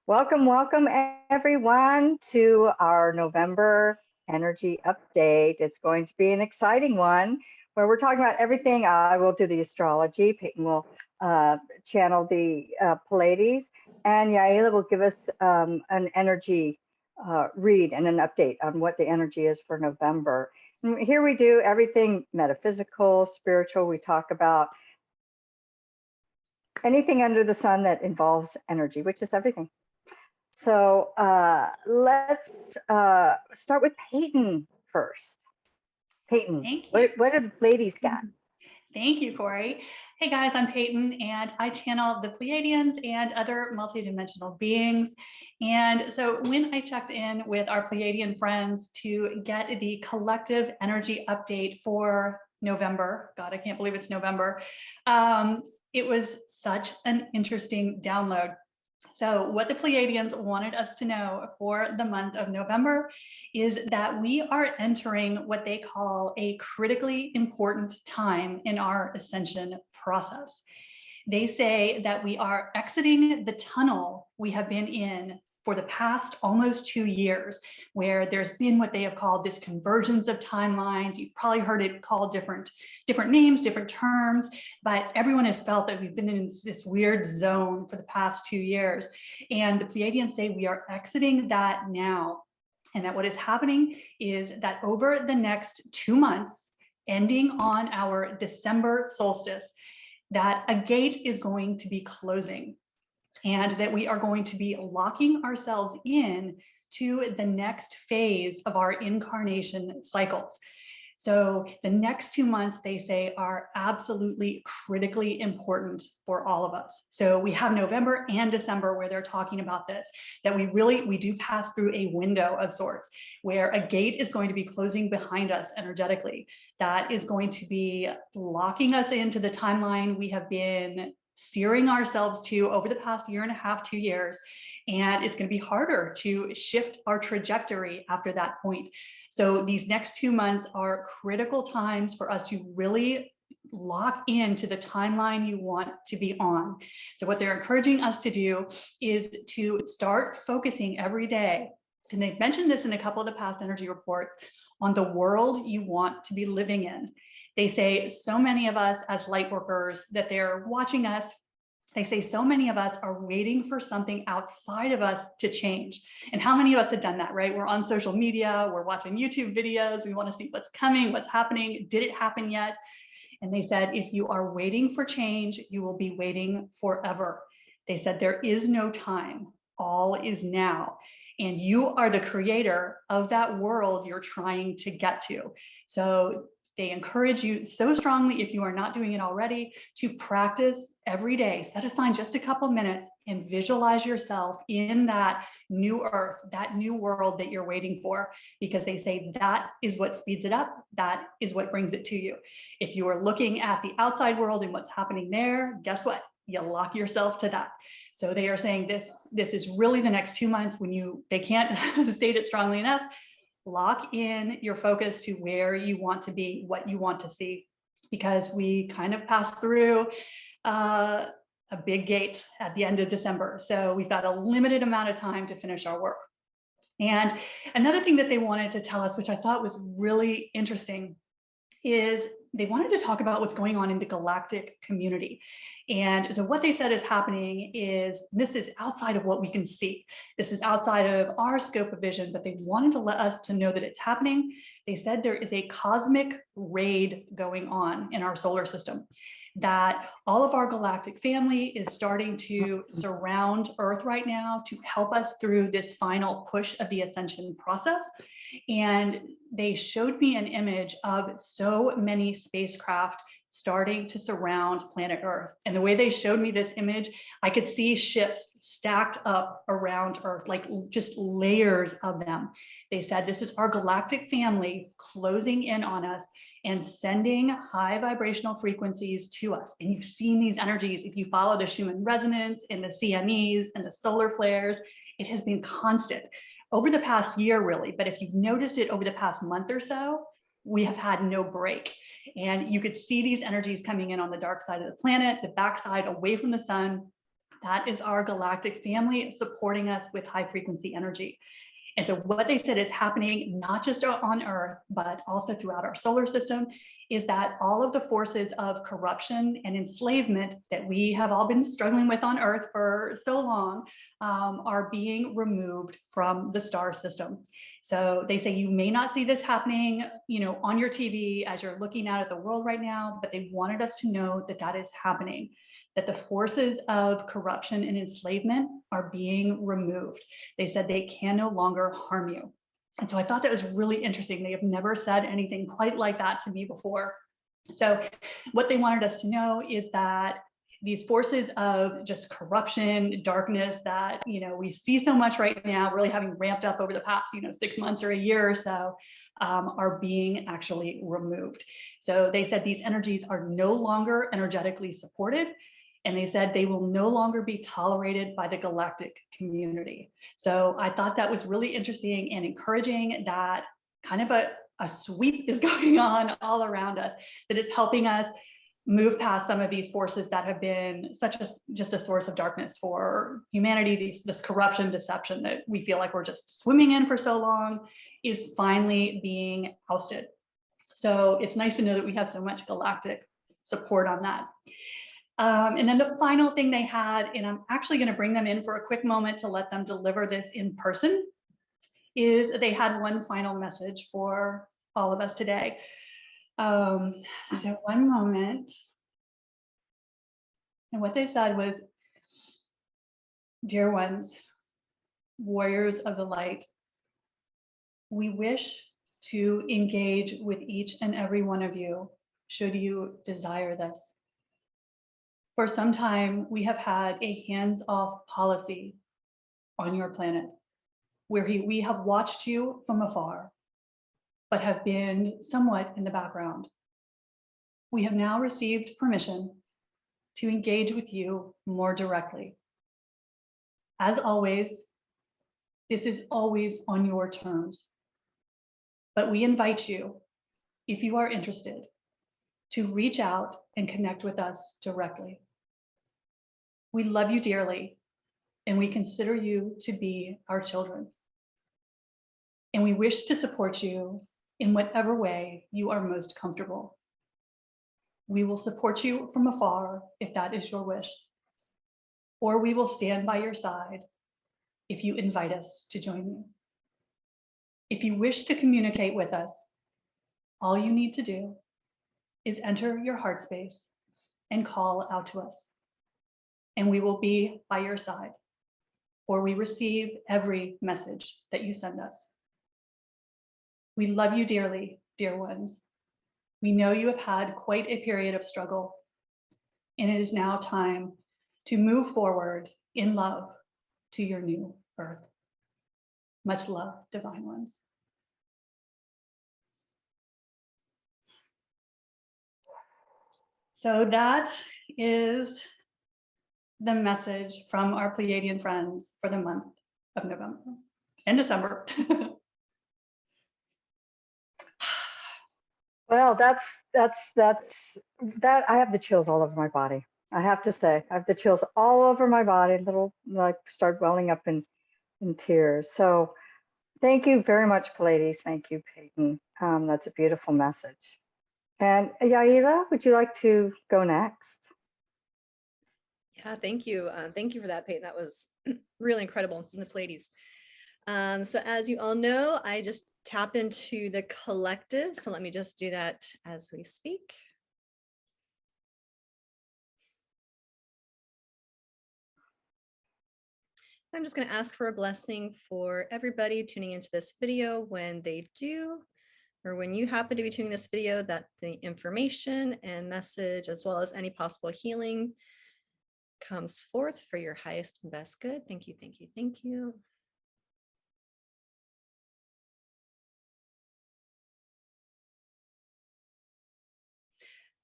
Welcome, welcome everyone to our November energy update. It's going to be an exciting one where we're talking about everything. I will do the astrology, Peyton will channel the Pleiades, and Yaila will give us an energy read and an update on what the energy is for November. And here we do everything metaphysical, spiritual. We talk about anything under the sun that involves energy, which is everything. So let's start with Peyton first. Peyton, what have the ladies got? Thank you, Corey. Hey guys, I'm Peyton and I channel the Pleiadians and other multidimensional beings. And so when I checked in with our Pleiadian friends to get the collective energy update for November, God, I can't believe it's November, it was such an interesting download. So what the Pleiadians wanted us to know for the month of November is that we are entering what they call a critically important time in our ascension process. They say that we are exiting the tunnel we have been in for the past almost 2 years, where there's been what they have called this convergence of timelines. You've probably heard it called different names, different terms, but everyone has felt that we've been in this weird zone for the past 2 years. And the Pleiadians say we are exiting that now. And that what is happening is that over the next 2 months, ending on our December solstice, that a gate is going to be closing, and that we are going to be locking ourselves in to the next phase of our incarnation cycles. So the next 2 months, they say, are absolutely critically important for all of us. So we have November and December where they're talking about this, that we do pass through a window of sorts where a gate is going to be closing behind us energetically. That is going to be locking us into the timeline we have been steering ourselves to over the past 1.5 to 2 years. And it's going to be harder to shift our trajectory after that point. So these next 2 months are critical times for us to really lock into the timeline you want to be on. So what they're encouraging us to do is to start focusing every day, and they've mentioned this in a couple of the past energy reports, on the world you want to be living in. They say so many of us as light workers that they're watching us, they say so many of us are waiting for something outside of us to change. And how many of us have done that, right? We're on social media, we're watching YouTube videos, we want to see what's coming, what's happening, did it happen yet? And they said, if you are waiting for change, you will be waiting forever. They said, there is no time, all is now. And you are the creator of that world you're trying to get to. So they encourage you so strongly, if you are not doing it already, to practice every day. Set aside just a couple minutes and visualize yourself in that new earth, that new world that you're waiting for, because they say that is what speeds it up. That is what brings it to you. If you are looking at the outside world and what's happening there, guess what? You lock yourself to that. So they are saying this is really the next 2 months when they can't state it strongly enough. Lock in your focus to where you want to be, what you want to see, because we kind of passed through a big gate at the end of December. So we've got a limited amount of time to finish our work. And another thing that they wanted to tell us, which I thought was really interesting, is they wanted to talk about what's going on in the galactic community. And so what they said is happening is, this is outside of what we can see. This is outside of our scope of vision, but they wanted to let us to know that it's happening. They said there is a cosmic raid going on in our solar system, that all of our galactic family is starting to surround Earth right now to help us through this final push of the ascension process. And they showed me an image of so many spacecraft starting to surround planet Earth. And the way they showed me this image, I could see ships stacked up around Earth, like just layers of them. They said, this is our galactic family closing in on us and sending high vibrational frequencies to us. And you've seen these energies, if you follow the Schumann resonance and the CMEs and the solar flares, it has been constant over the past year, really. But if you've noticed it over the past month or so, we have had no break. And you could see these energies coming in on the dark side of the planet, the backside away from the sun, That is our galactic family supporting us with high frequency energy. And so what they said is happening not just on Earth, but also throughout our solar system, is that all of the forces of corruption and enslavement that we have all been struggling with on Earth for so long are being removed from the star system. So they say you may not see this happening, on your TV as you're looking out at the world right now, but they wanted us to know that that is happening, that the forces of corruption and enslavement are being removed. They said they can no longer harm you. And so I thought that was really interesting. They have never said anything quite like that to me before. So what they wanted us to know is that these forces of just corruption, darkness that, we see so much right now, really having ramped up over the past, 6 months or a year or so, are being actually removed. So they said these energies are no longer energetically supported, and they said they will no longer be tolerated by the galactic community. So I thought that was really interesting and encouraging, that kind of a sweep is going on all around us that is helping us move past some of these forces that have been just a source of darkness for humanity. This corruption, deception that we feel like we're just swimming in for so long is finally being ousted. So it's nice to know that we have so much galactic support on that. And then the final thing they had, and I'm actually going to bring them in for a quick moment to let them deliver this in person, is they had one final message for all of us today. So one moment. And what they said was, "Dear ones, warriors of the light, we wish to engage with each and every one of you, should you desire this. For some time, we have had a hands-off policy on your planet, where we have watched you from afar, but have been somewhat in the background. We have now received permission to engage with you more directly. As always, this is always on your terms, but we invite you, if you are interested, to reach out and connect with us directly. We love you dearly, and we consider you to be our children. And we wish to support you in whatever way you are most comfortable. We will support you from afar if that is your wish, or we will stand by your side if you invite us to join you. If you wish to communicate with us, all you need to do is enter your heart space and call out to us, and we will be by your side, for we receive every message that you send us. We love you dearly, dear ones. We know you have had quite a period of struggle, and it is now time to move forward in love to your new birth. Much love, divine ones." So that is the message from our Pleiadian friends for the month of November and December. Well, that I have the chills all over my body. I have to say, I have the chills all over my body, start welling up in tears. So thank you very much, Pleiades. Thank you, Peyton. That's a beautiful message. And Yaila, would you like to go next? Yeah, thank you. Thank you for that, Peyton. That was really incredible in the Pleiades. So as you all know, I just tap into the collective. So let me just do that as we speak. I'm just going to ask for a blessing for everybody tuning into this video when they do, or when you happen to be tuning this video, that the information and message, as well as any possible healing, comes forth for your highest and best good. Thank you, thank you, thank you.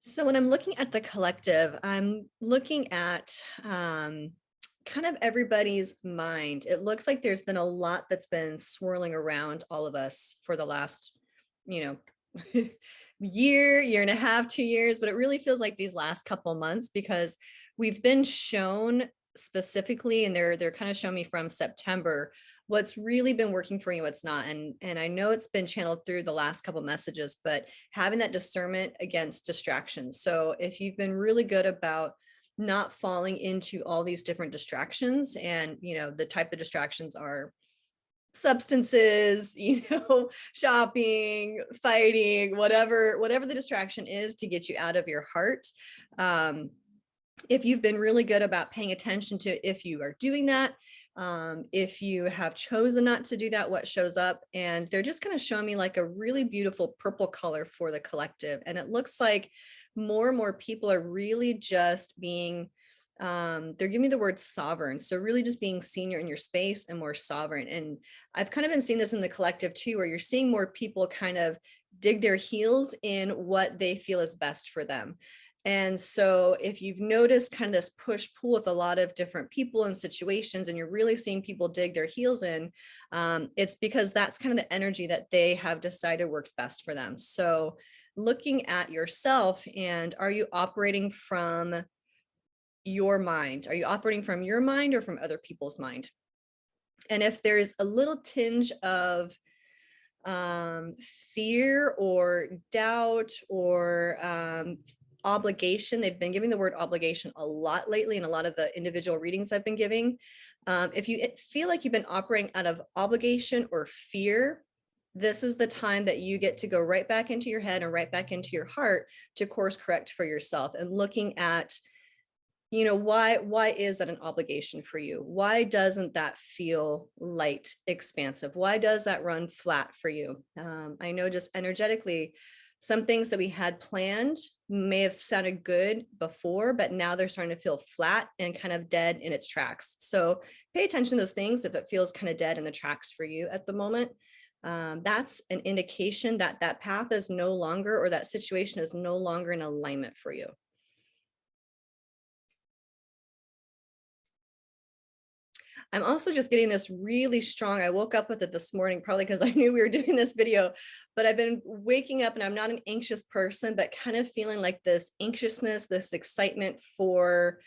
So when I'm looking at the collective, I'm looking at kind of everybody's mind. It looks like there's been a lot that's been swirling around all of us for the last, year and a half, 2 years, but it really feels like these last couple months, because we've been shown specifically, and they're kind of showing me from September what's really been working for you, what's not. And I know it's been channeled through the last couple messages, but having that discernment against distractions. So if you've been really good about not falling into all these different distractions, and the type of distractions are substances, shopping, fighting, whatever the distraction is to get you out of your heart. If you've been really good about paying attention to if you are doing that, if you have chosen not to do that, what shows up. And they're just kind of showing me like a really beautiful purple color for the collective. And it looks like more and more people are really just being, they're giving me the word sovereign. So really just being senior in your space and more sovereign. And I've kind of been seeing this in the collective too, where you're seeing more people kind of dig their heels in what they feel is best for them. And so if you've noticed kind of this push pull with a lot of different people and situations, and you're really seeing people dig their heels in, it's because that's kind of the energy that they have decided works best for them. So looking at yourself, and are you operating from your mind? Are you operating from your mind or from other people's mind? And if there's a little tinge of fear or doubt or obligation, they've been giving the word obligation a lot lately in a lot of the individual readings I've been giving. If you feel like you've been operating out of obligation or fear, this is the time that you get to go right back into your head and right back into your heart to course correct for yourself, and looking at, why is that an obligation for you? Why doesn't that feel light, expansive? Why does that run flat for you? I know just energetically, some things that we had planned may have sounded good before, but now they're starting to feel flat and kind of dead in its tracks. So pay attention to those things. If it feels kind of dead in the tracks for you at the moment, that's an indication that that path is no longer, or that situation is no longer in alignment for you. I'm also just getting this really strong, I woke up with it this morning, probably because I knew we were doing this video, but I've been waking up, and I'm not an anxious person, but kind of feeling like this anxiousness, this excitement for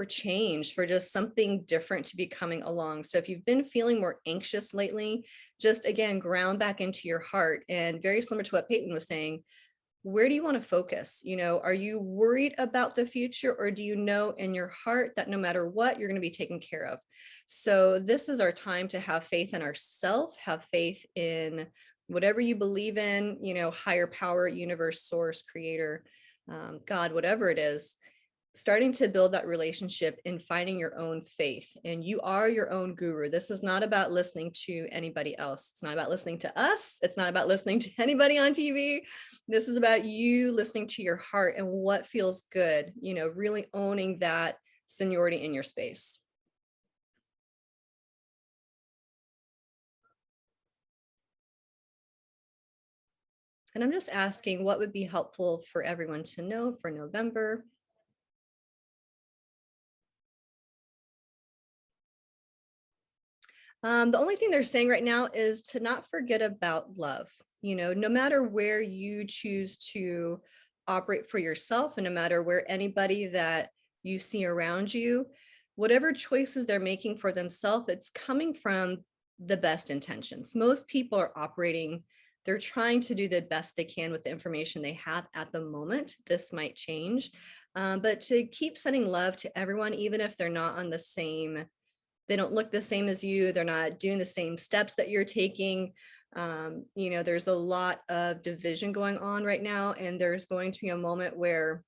change, for just something different to be coming along. So if you've been feeling more anxious lately, just again, ground back into your heart. And very similar to what Peyton was saying, where do you want to focus? Are you worried about the future, or do you know in your heart that no matter what, you're going to be taken care of? So this is our time to have faith in ourselves, have faith in whatever you believe in, higher power, universe, source, creator, God, whatever it is. Starting to build that relationship in finding your own faith, and you are your own guru. This is not about listening to anybody else. It's not about listening to us. It's not about listening to anybody on TV. This is about you listening to your heart and what feels good, really owning that seniority in your space. And I'm just asking what would be helpful for everyone to know for November. The only thing they're saying right now is to not forget about love. No matter where you choose to operate for yourself, and no matter where anybody that you see around you, whatever choices they're making for themselves, it's coming from the best intentions. Most people are operating, they're trying to do the best they can with the information they have at the moment. This might change, but to keep sending love to everyone, even if they're not on the same, they don't look the same as you, they're not doing the same steps that you're taking. There's a lot of division going on right now, and there's going to be a moment where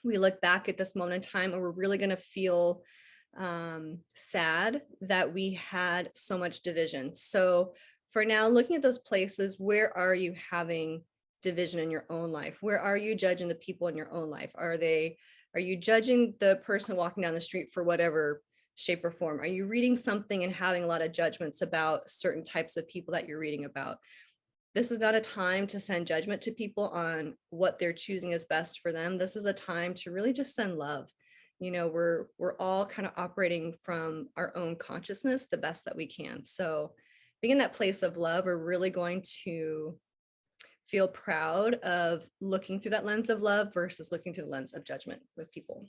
we look back at this moment in time and we're really going to feel sad that we had so much division. So for now, looking at those places, where are you having division in your own life? Where are you judging the people in your own life? Are you judging the person walking down the street for whatever shape or form? Are you reading something and having a lot of judgments about certain types of people that you're reading about? This is not a time to send judgment to people on what they're choosing is best for them. This is a time to really just send love. We're all kind of operating from our own consciousness the best that we can. So being in that place of love, we're really going to feel proud of looking through that lens of love versus looking through the lens of judgment with people.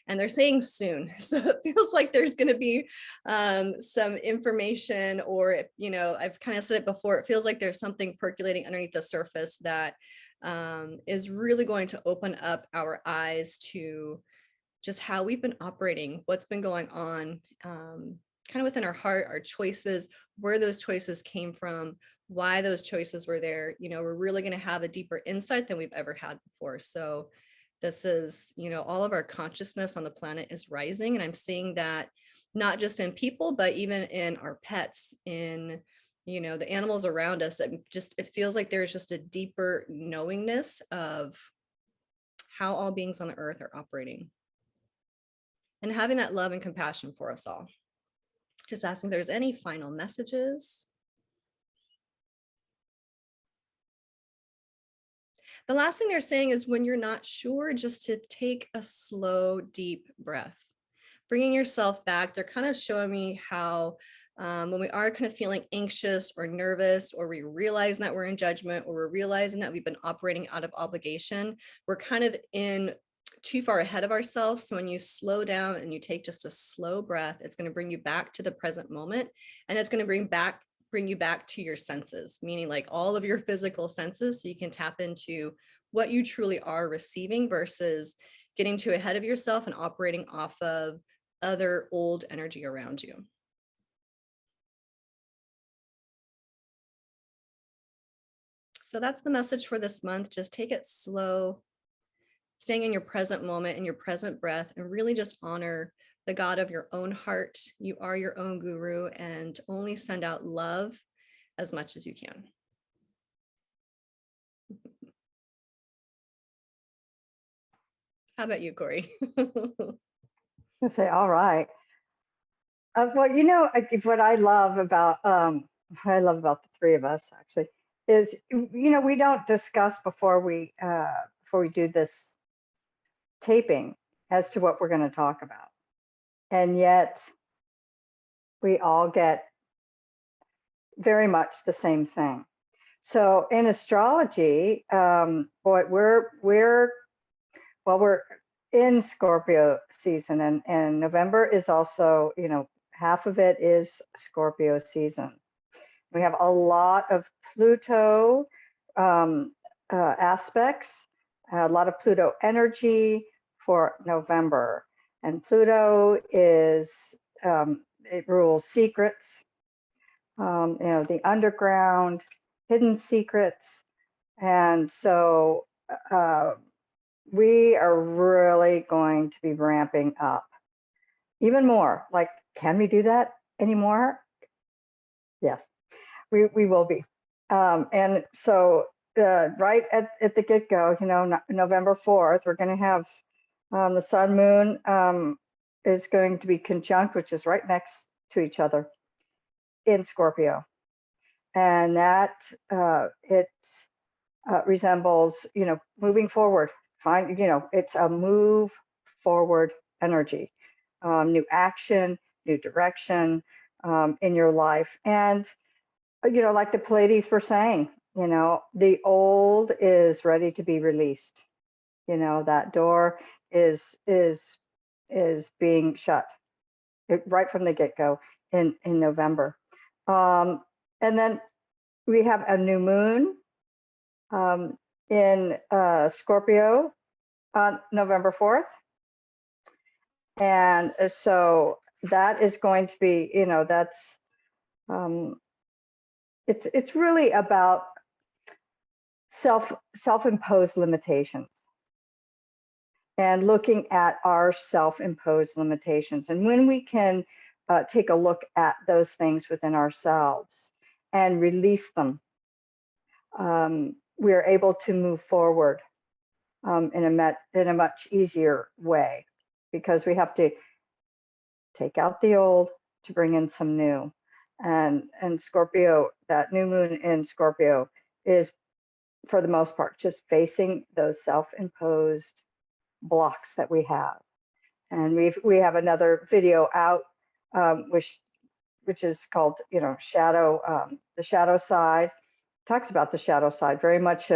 And they're saying soon. So it feels like there's going to be some information, or, you know, I've kind of said it before, it feels like there's something percolating underneath the surface that is really going to open up our eyes to just how we've been operating, what's been going on kind of within our heart, our choices, where those choices came from, why those choices were there. You know, we're really going to have a deeper insight than we've ever had before. So this is, you know, all of our consciousness on the planet is rising. And I'm seeing that not just in people, but even in our pets, in, you know, the animals around us. It feels like there's just a deeper knowingness of how all beings on the earth are operating, and having that love and compassion for us all. Just asking if there's any final messages. The last thing they're saying is, when you're not sure, just to take a slow, deep breath, bringing yourself back. They're kind of showing me how when we are kind of feeling anxious or nervous, or we realize that we're in judgment, or we're realizing that we've been operating out of obligation, we're kind of in too far ahead of ourselves. So when you slow down and you take just a slow breath, it's going to bring you back to the present moment, and it's going to bring you back to your senses, meaning like all of your physical senses, so you can tap into what you truly are receiving versus getting too ahead of yourself and operating off of other old energy around you. So that's the message for this month. Just take it slow, staying in your present moment, in your present breath, and really just honor the God of your own heart. You are your own guru, and only send out love as much as you can. How about you, Corey? I say, all right. Well, you know, what I love about the three of us actually is, you know, we don't discuss before we do this taping as to what we're going to talk about, and yet we all get very much the same thing. So in astrology, we're in Scorpio season, and November is also, you know, half of it is Scorpio season. We have a lot of Pluto aspects, a lot of Pluto energy for November. And Pluto is, it rules secrets, you know, the underground, hidden secrets. And so we are really going to be ramping up even more. Like, can we do that anymore? Yes, we will be. And so right at the get-go, you know, November 4th, we're going to have the sun moon is going to be conjunct, which is right next to each other in Scorpio. And that it resembles, you know, moving forward. You know, it's a move forward energy, new action, new direction in your life. And, you know, like the Pleiades were saying, you know, the old is ready to be released. You know, that door is being shut right from the get-go in November. And then we have a new moon in Scorpio on November 4th. And so that is going to be, you know, that's, it's really about self-imposed limitations, and looking at our self-imposed limitations. And when we can take a look at those things within ourselves and release them, we are able to move forward in a much easier way, because we have to take out the old to bring in some new. And Scorpio, that new moon in Scorpio is, for the most part, just facing those self-imposed blocks that we have. And we have another video out, which is called, you know, the shadow side. Talks about the shadow side, very much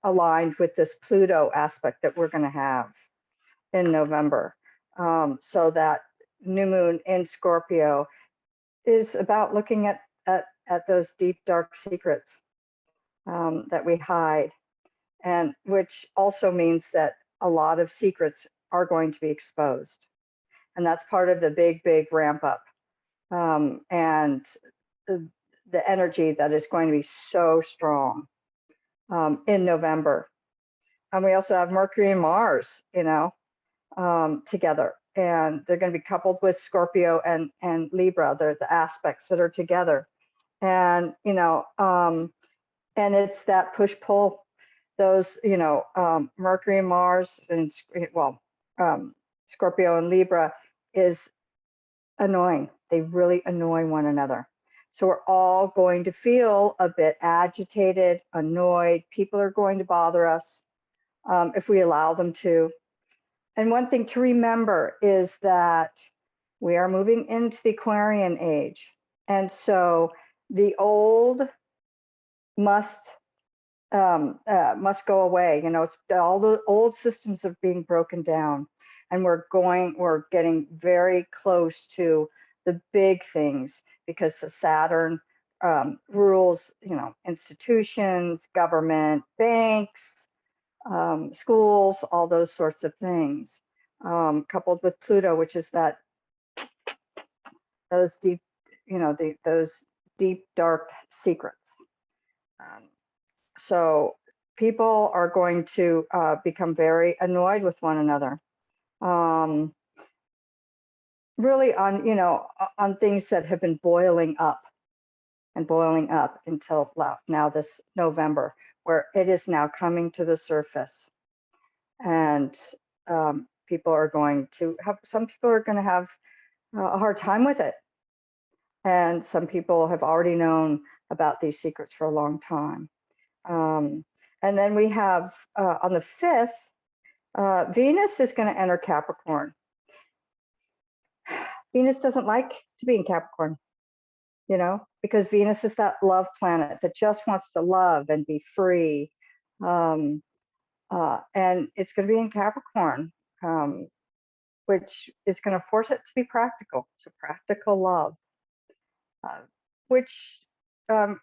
aligned with this Pluto aspect that we're going to have in November. So that new moon in Scorpio is about looking at those deep, dark secrets that we hide, and which also means that a lot of secrets are going to be exposed. And that's part of the big ramp up, and the energy that is going to be so strong in November. And we also have Mercury and Mars, together, and they're going to be coupled with Scorpio and Libra. They're the aspects that are together, and and it's that push pull. Those Mercury and Mars, and Scorpio and Libra is annoying. They really annoy one another. So we're all going to feel a bit agitated, annoyed. People are going to bother us if we allow them to. And one thing to remember is that we are moving into the Aquarian age. And so the old must go away. It's all the old systems are being broken down, and we're getting very close to the big things, because the Saturn rules, institutions, government, banks, schools, all those sorts of things, coupled with Pluto, which is those deep, those deep, dark secrets. So people are going to become very annoyed with one another, really on things that have been boiling up until now this November, where it is now coming to the surface. And some people are going to have a hard time with it. And some people have already known about these secrets for a long time. And then we have on the 5th, Venus is going to enter Capricorn. Venus doesn't like to be in Capricorn, because Venus is that love planet that just wants to love and be free. And it's going to be in Capricorn, which is going to force it to be practical. So practical love, which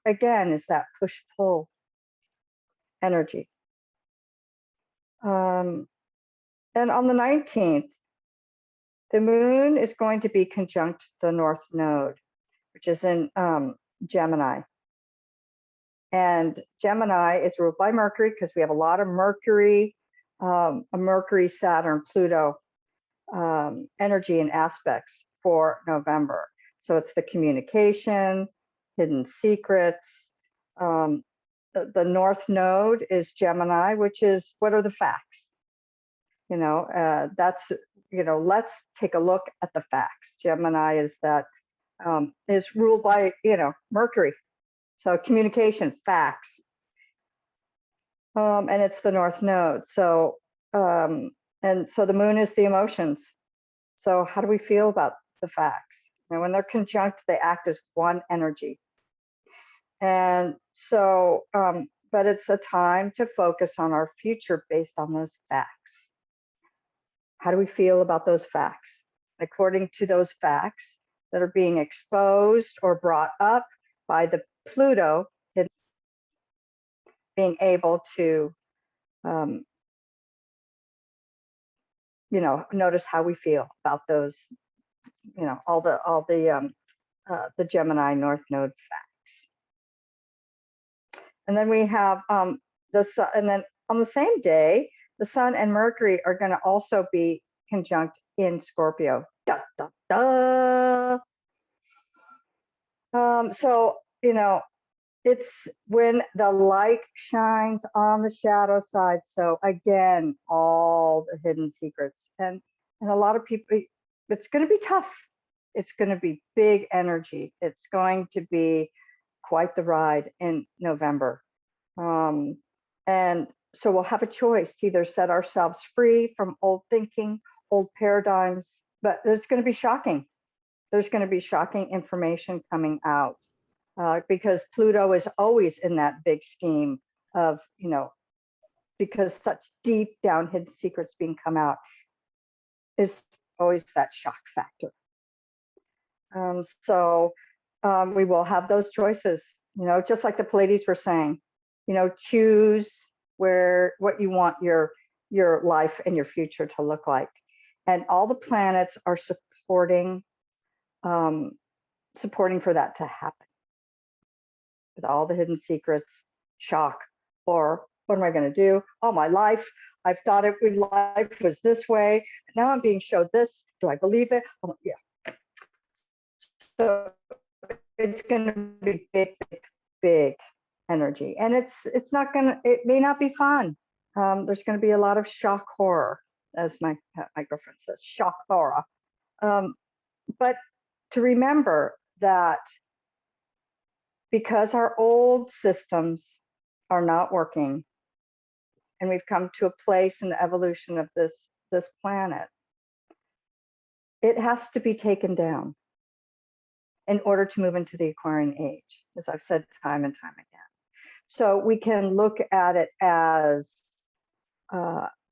again is that push-pull energy. And on the 19th, the moon is going to be conjunct the North Node, which is in Gemini. And Gemini is ruled by Mercury, because we have a lot of Mercury, Saturn, Pluto energy and aspects for November. So it's the communication, hidden secrets. The North Node is Gemini, which is, what are the facts? That's, let's take a look at the facts. Gemini is that, is ruled by, Mercury. So communication, facts. And it's the North Node. So, and so the moon is the emotions. So how do we feel about the facts? And when they're conjunct, they act as one energy. And so, but it's a time to focus on our future based on those facts. How do we feel about those facts? According to those facts that are being exposed or brought up by the Pluto, it's being able to, notice how we feel about those, all the Gemini North Node facts. And then we have the sun, and then on the same day, the Sun and Mercury are going to also be conjunct in Scorpio. Da, da, da. So, it's when the light shines on the shadow side. So again, all the hidden secrets, and a lot of people, it's going to be tough. It's going to be big energy. It's going to be quite the ride in November. And so we'll have a choice to either set ourselves free from old thinking, old paradigms, but it's going to be shocking. There's going to be shocking information coming out. Because Pluto is always in that big scheme of, because such deep down hidden secrets being come out. is always that shock factor. We will have those choices, just like the Pleiades were saying, choose what you want your life and your future to look like. And all the planets are supporting for that to happen. With all the hidden secrets, shock, or what am I going to do? All my life, I've thought life was this way. Now I'm being showed this. Do I believe it? Oh, yeah. So it's going to be big energy, and it may not be fun. There's going to be a lot of shock horror, as my girlfriend says, shock horror. But to remember that because our old systems are not working, and we've come to a place in the evolution of this planet, it has to be taken down in order to move into the Aquarian Age, as I've said time and time again. So we can look at it as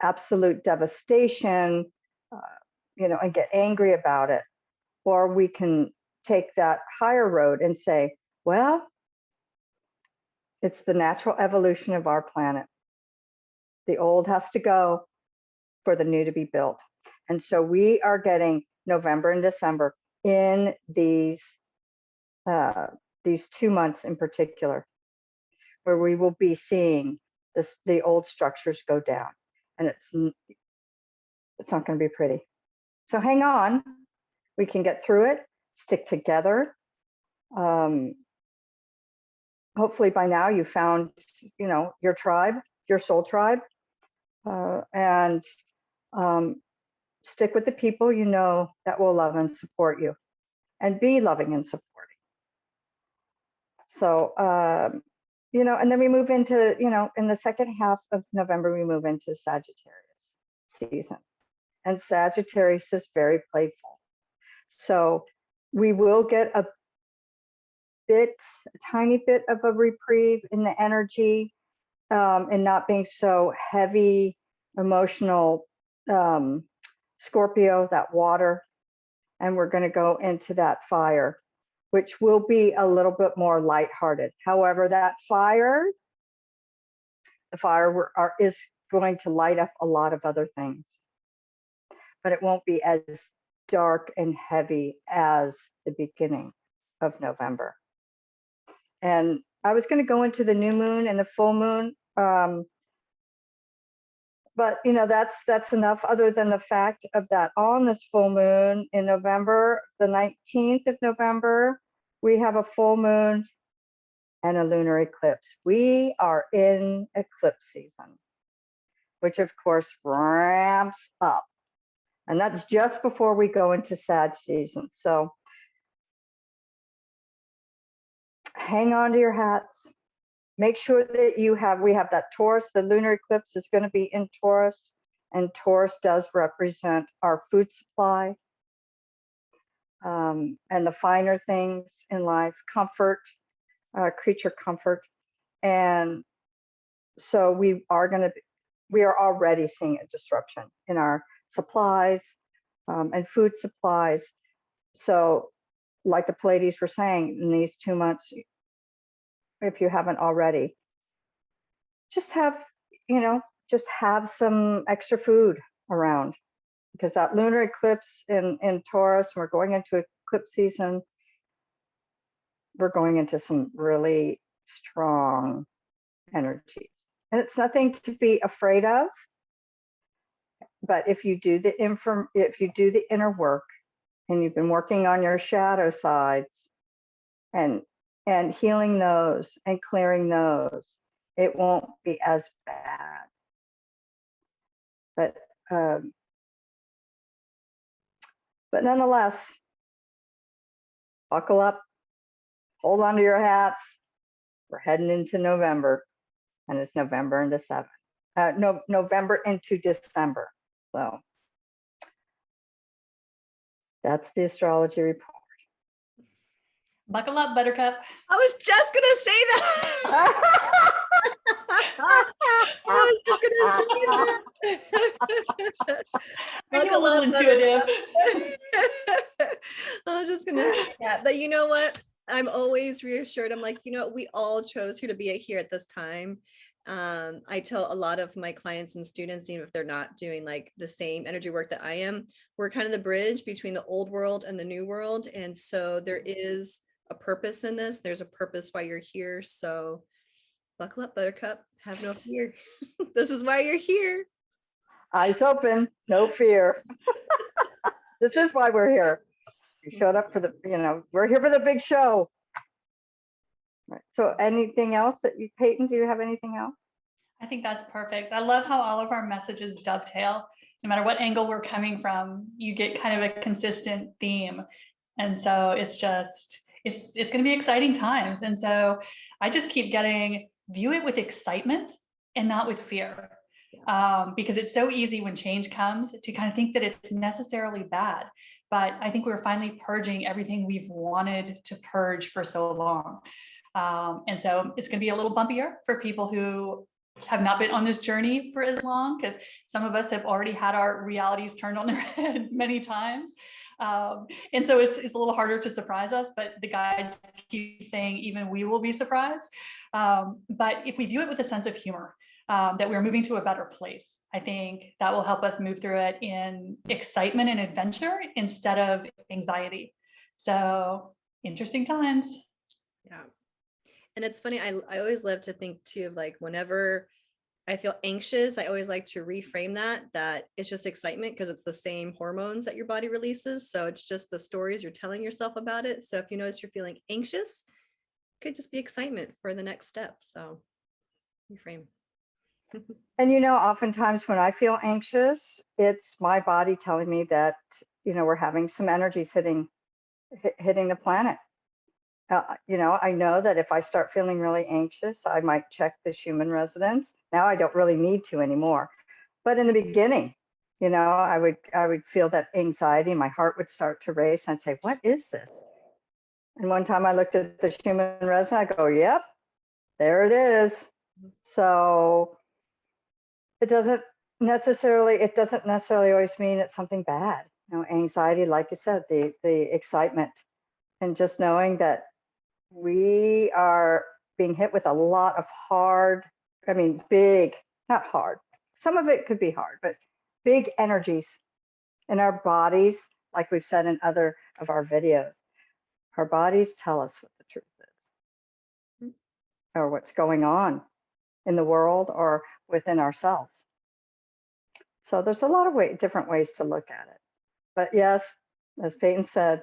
absolute devastation, and get angry about it. Or we can take that higher road and say, well, it's the natural evolution of our planet. The old has to go for the new to be built. And so we are getting November and December in these 2 months in particular, where we will be seeing the old structures go down, and it's not going to be pretty. So hang on, we can get through it, stick together. Hopefully by now you found, your tribe, your soul tribe, and stick with the people that will love and support you, and be loving and supporting. So, and then we move into, in the second half of November, we move into Sagittarius season. And Sagittarius is very playful. So we will get a tiny bit of a reprieve in the energy, and not being so heavy, emotional, Scorpio, that water. And we're going to go into that fire, which will be a little bit more lighthearted. However, the fire is going to light up a lot of other things, but it won't be as dark and heavy as the beginning of November. And I was going to go into the new moon and the full moon, but that's enough, other than the fact of that on this full moon in November, the 19th of November, we have a full moon and a lunar eclipse. We are in eclipse season, which of course ramps up. And that's just before we go into Sag season. So hang on to your hats. Make sure that we have that Taurus. The lunar eclipse is going to be in Taurus, and Taurus does represent our food supply, and the finer things in life, comfort, creature comfort. And so we are already seeing a disruption in our supplies, and food supplies. So like the Pleiades were saying, in these 2 months, if you haven't already, just have some extra food around, because that lunar eclipse in Taurus, we're going into eclipse season, we're going into some really strong energies. And it's nothing to be afraid of, but if you do the inner work, and you've been working on your shadow sides and healing those and clearing those, it won't be as bad. But nonetheless, buckle up, hold on to your hats. We're heading into November, and it's November into November into December. So that's the astrology report. Buckle up, Buttercup. I was just gonna say that. I was just gonna say that. Buckle little intuitive. I was just gonna say that, but you know what? I'm always reassured. I'm like, you know, we all chose here to be here at this time. I tell a lot of my clients and students, even if they're not doing like the same energy work that I am, we're kind of the bridge between the old world and the new world. And so there is a purpose in this. There's a purpose why you're here. So buckle up, Buttercup. Have no fear. This is why you're here. Eyes open, no fear. This is why we're here. You showed up for the, you know, we're here for the big show. Right. So anything else that you, Peyton, do you have anything else? I think that's perfect. I love how all of our messages dovetail. No matter what angle we're coming from, you get kind of a consistent theme. And so it's just, it's going to be exciting times. And so I just keep getting, view it with excitement and not with fear. Because it's so easy when change comes to kind of think that it's necessarily bad. But I think we're finally purging everything we've wanted to purge for so long. And so it's going to be a little bumpier for people who have not been on this journey for as long, because some of us have already had our realities turned on their head many times. And so it's a little harder to surprise us, but the guides keep saying even we will be surprised. But if we view it with a sense of humor, that we're moving to a better place, I think that will help us move through it in excitement and adventure instead of anxiety. So interesting times. Yeah. And it's funny, I always love to think too, of like whenever I feel anxious, I always like to reframe that it's just excitement, because it's the same hormones that your body releases. So it's just the stories you're telling yourself about it. So if you notice you're feeling anxious, it could just be excitement for the next step. So reframe. And, you know, oftentimes when I feel anxious, it's my body telling me that, you know, we're having some energies hitting the planet. You know, I know that if I start feeling really anxious, I might check this human resonance. Now I don't really need to anymore. But in the beginning, you know, I would feel that anxiety. My heart would start to race. And I'd say, what is this? And one time I looked at the human resonance, I go, yep, there it is. So it doesn't necessarily always mean it's something bad. You know, anxiety, like you said, the excitement, and just knowing that we are being hit with a lot of hard, I mean, big, not hard. Some of it could be hard, but big energies in our bodies, like we've said in other of our videos. Our bodies tell us what the truth is, or what's going on in the world or within ourselves. So there's a lot of different ways to look at it. But yes, as Peyton said,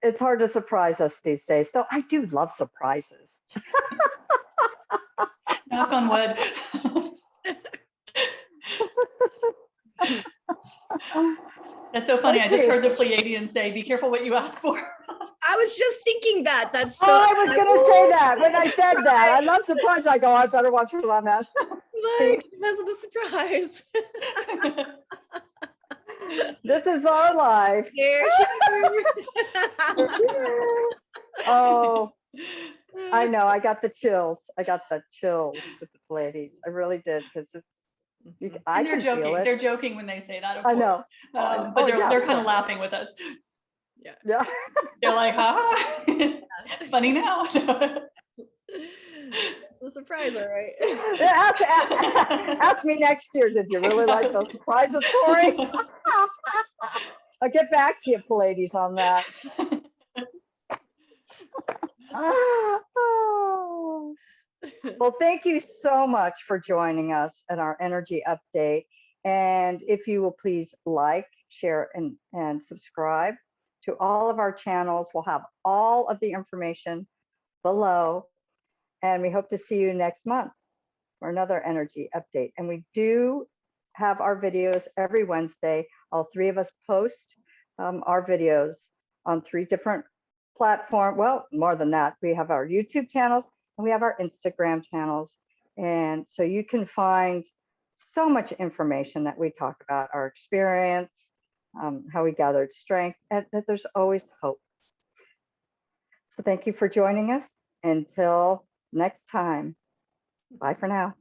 it's hard to surprise us these days, though I do love surprises. Knock on wood. That's so funny. Okay. I just heard the Pleiadians say, be careful what you ask for. I was just thinking that. That's so. Oh, I was going to say that when I said that. I love surprise. I go, I better watch what I'm at. Like, that's the surprise. This is our life. Oh, I know. I got the chills. I got the chills with the Pleiades. I really did, because it's. I they're can joking. Feel it. They're joking when they say that. Of I course. know. But they're kind of laughing with us. Yeah. Yeah. They're like, ha. It's funny now. It's a surprise, all right. Ask me next year. Did you really like those surprises, Corey? I'll get back to you, Pleiades, on that. Well, thank you so much for joining us at our energy update. And if you will please like, share, and subscribe to all of our channels. We'll have all of the information below. And we hope to see you next month for another energy update. And we do have our videos every Wednesday. All three of us post our videos on 3 different platforms. Well, more than that. We have our YouTube channels and we have our Instagram channels. And so you can find so much information that we talk about, our experience, how we gathered strength, and that there's always hope. So thank you for joining us. Until next time, bye for now.